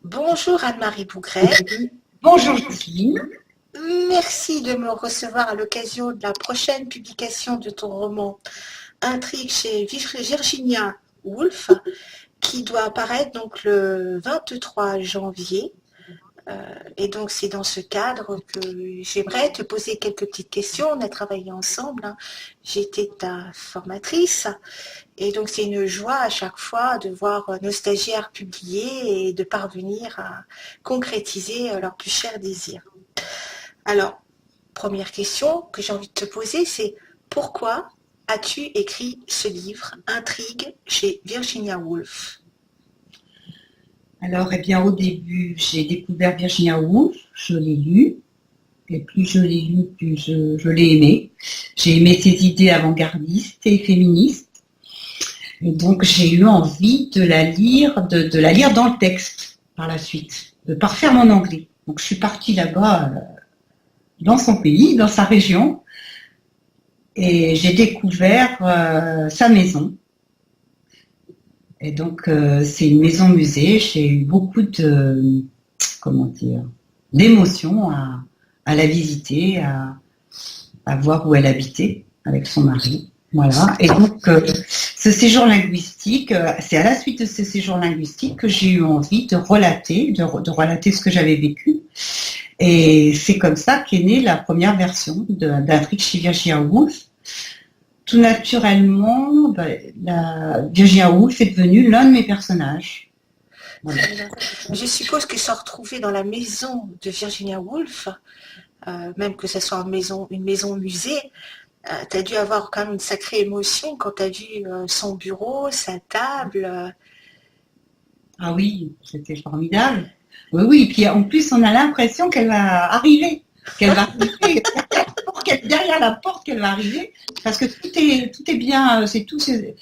Bonjour Anne-Marie Bougret. Bonjour Jocelyne. Merci de me recevoir à l'occasion de la prochaine publication de ton roman Intrigue chez Virginia Woolf, qui doit apparaître donc le 23 janvier. Et donc c'est dans ce cadre que j'aimerais te poser quelques petites questions. On a travaillé ensemble, hein. J'ai été ta formatrice. Et donc c'est une joie à chaque fois de voir nos stagiaires publier et de parvenir à concrétiser leurs plus chers désirs. Alors, première question que j'ai envie de te poser, c'est pourquoi as-tu écrit ce livre, Intrigue chez Virginia Woolf? Alors, au début, j'ai découvert Virginia Woolf, je l'ai lu, et plus je l'ai lu, plus je l'ai aimé. J'ai aimé ses idées avant-gardistes et féministes. Et donc, j'ai eu envie de la lire, de la lire dans le texte par la suite, de parfaire mon anglais. Donc, je suis partie là-bas, dans son pays, dans sa région, et j'ai découvert sa maison. Et donc, c'est une maison musée. J'ai eu beaucoup d'émotions à la visiter, à voir où elle habitait avec son mari. Voilà. Et donc, ce séjour linguistique, c'est à la suite de ce séjour linguistique que j'ai eu envie de relater ce que j'avais vécu. Et c'est comme ça qu'est née la première version d'Intrigue chez Virginia Woolf. Tout naturellement, Virginia Woolf est devenue l'un de mes personnages. Voilà. Je suppose que se retrouver dans la maison de Virginia Woolf, même que ce soit une maison musée, tu as dû avoir quand même une sacrée émotion quand tu as vu son bureau, sa table. Ah oui, c'était formidable. Oui, puis en plus on a l'impression qu'elle va arriver, derrière la porte qu'elle va arriver, parce que tout est bien, c'est tous ses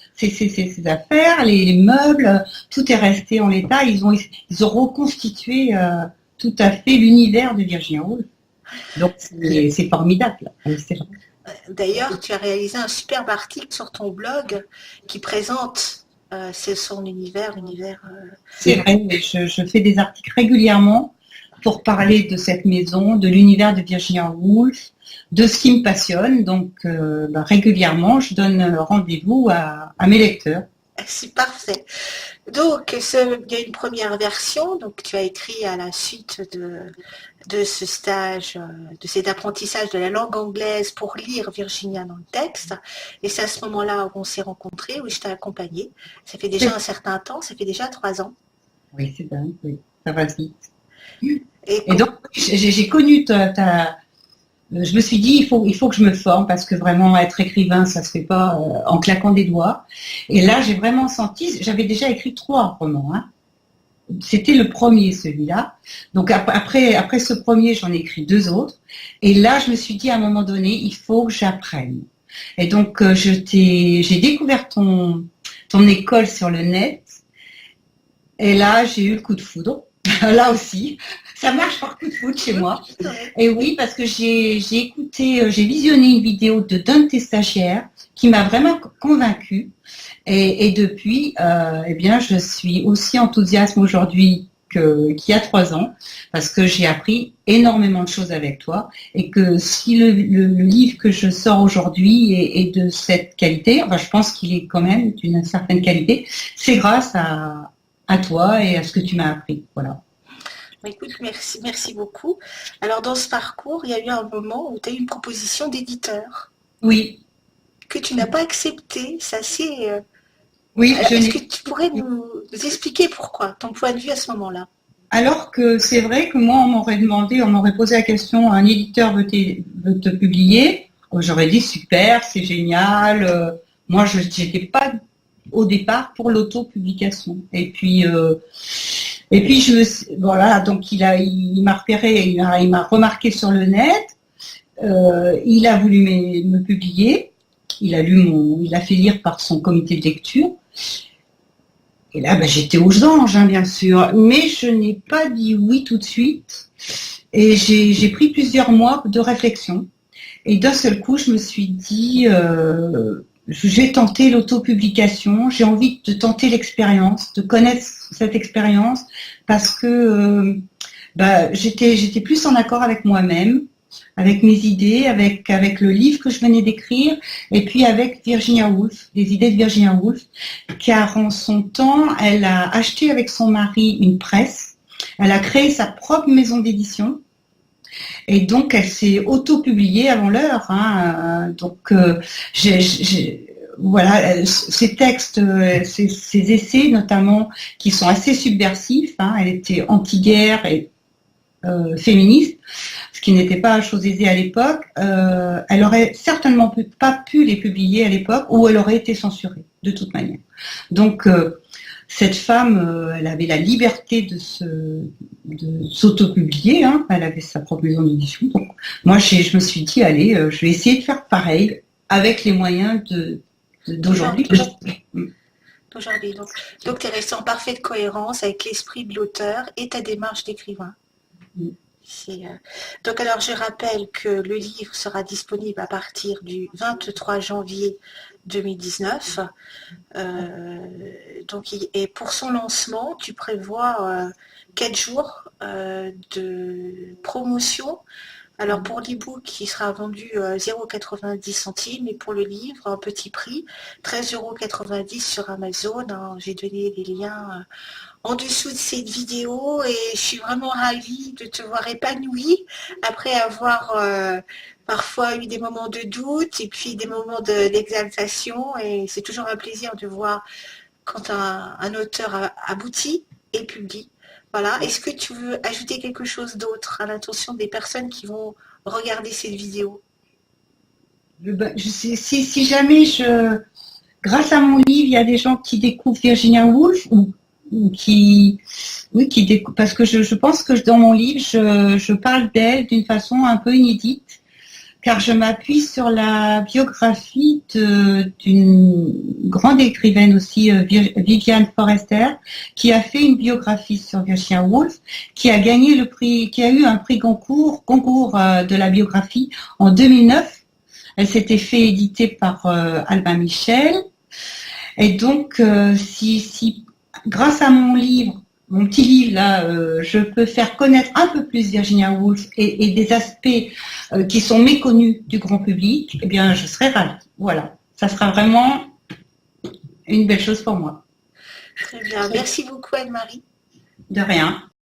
affaires, les meubles, tout est resté en l'état. Ils ont reconstitué tout à fait l'univers de Virginia Woolf. Donc c'est formidable. D'ailleurs, tu as réalisé un superbe article sur ton blog qui présente son univers. C'est vrai, mais je fais des articles régulièrement pour parler de cette maison, de l'univers de Virginia Woolf, de ce qui me passionne. Donc, régulièrement, je donne rendez-vous à mes lecteurs. C'est parfait. Donc, il y a une première version, donc tu as écrit à la suite de ce stage, de cet apprentissage de la langue anglaise pour lire Virginia dans le texte. Et c'est à ce moment-là où on s'est rencontrés, où je t'ai accompagnée. Ça fait déjà un certain temps, ça fait déjà 3 ans. Oui, c'est dingue, oui. Ça va vite. Et donc, j'ai connu je me suis dit, il faut que je me forme parce que vraiment être écrivain, ça se fait pas en claquant des doigts. Et là, j'ai vraiment senti, j'avais déjà écrit 3 romans. Hein. C'était le premier, celui-là. Donc après ce premier, j'en ai écrit 2 autres. Et là, je me suis dit à un moment donné, il faut que j'apprenne. Et donc, j'ai découvert ton école sur le net. Et là, j'ai eu le coup de foudre. Là aussi, ça marche par coup de foudre chez moi. Et oui, parce que j'ai visionné une vidéo d'un de tes stagiaires qui m'a vraiment convaincue. Et depuis, je suis aussi enthousiaste aujourd'hui qu'il y a 3 ans, parce que j'ai appris énormément de choses avec toi, et que si le livre que je sors aujourd'hui est de cette qualité, je pense qu'il est quand même d'une certaine qualité, c'est grâce à toi et à ce que tu m'as appris. Voilà. Écoute, merci beaucoup. Alors, dans ce parcours, il y a eu un moment où tu as eu une proposition d'éditeur. Oui. Que tu n'as pas accepté. Ça, c'est... Oui, est-ce que tu pourrais nous expliquer pourquoi, ton point de vue à ce moment-là? Alors que c'est vrai que moi, on m'aurait posé la question, un éditeur veut te publier. J'aurais dit super, c'est génial. Moi, je n'étais pas au départ pour l'auto-publication. Et puis donc il m'a repéré, il m'a remarqué sur le net. Il a voulu me publier. Il a fait lire par son comité de lecture. Et là, j'étais aux anges, hein, bien sûr, mais je n'ai pas dit oui tout de suite. Et j'ai pris plusieurs mois de réflexion. Et d'un seul coup, je me suis dit, j'ai tenté l'autopublication, j'ai envie de tenter l'expérience, de connaître cette expérience, parce que j'étais plus en accord avec moi-même, avec mes idées, avec le livre que je venais d'écrire, et puis avec Virginia Woolf, les idées de Virginia Woolf, car en son temps, elle a acheté avec son mari une presse, elle a créé sa propre maison d'édition, et donc elle s'est auto-publiée avant l'heure. Voilà, ces textes, ces essais notamment, qui sont assez subversifs, elle était anti-guerre et féministe, ce qui n'était pas chose aisée à l'époque. Elle aurait certainement pas pu les publier à l'époque, ou elle aurait été censurée de toute manière. Donc cette femme, elle avait la liberté de s'auto-publier, elle avait sa propre maison d'édition. Donc moi je me suis dit, allez, je vais essayer de faire pareil avec les moyens d'aujourd'hui. D'aujourd'hui. Donc tu es resté en parfaite cohérence avec l'esprit de l'auteur et ta démarche d'écrivain. Donc alors je rappelle que le livre sera disponible à partir du 23 janvier 2019. Et pour son lancement, tu prévois 4 jours de promotion. Alors pour l'e-book qui sera vendu 0,90 centimes et pour le livre un petit prix 13,90 € sur Amazon. J'ai donné les liens en dessous de cette vidéo et je suis vraiment ravie de te voir épanouie après avoir parfois eu des moments de doute et puis des moments d'exaltation, et c'est toujours un plaisir de voir quand un auteur aboutit et publie. Voilà. Est-ce que tu veux ajouter quelque chose d'autre à l'intention des personnes qui vont regarder cette vidéo? Si jamais grâce à mon livre, il y a des gens qui découvrent Virginia Woolf parce que je pense que dans mon livre, je parle d'elle d'une façon un peu inédite, car je m'appuie sur la biographie d'une grande écrivaine aussi, Viviane Forrester, qui a fait une biographie sur Virginia Woolf, qui a gagné qui a eu un prix concours de la biographie en 2009. Elle s'était fait éditer par Albin Michel. Et donc, si grâce à mon petit livre là, je peux faire connaître un peu plus Virginia Woolf et des aspects qui sont méconnus du grand public, eh bien, je serai ravie. Voilà, ça sera vraiment une belle chose pour moi. Très bien, merci beaucoup Anne-Marie. De rien.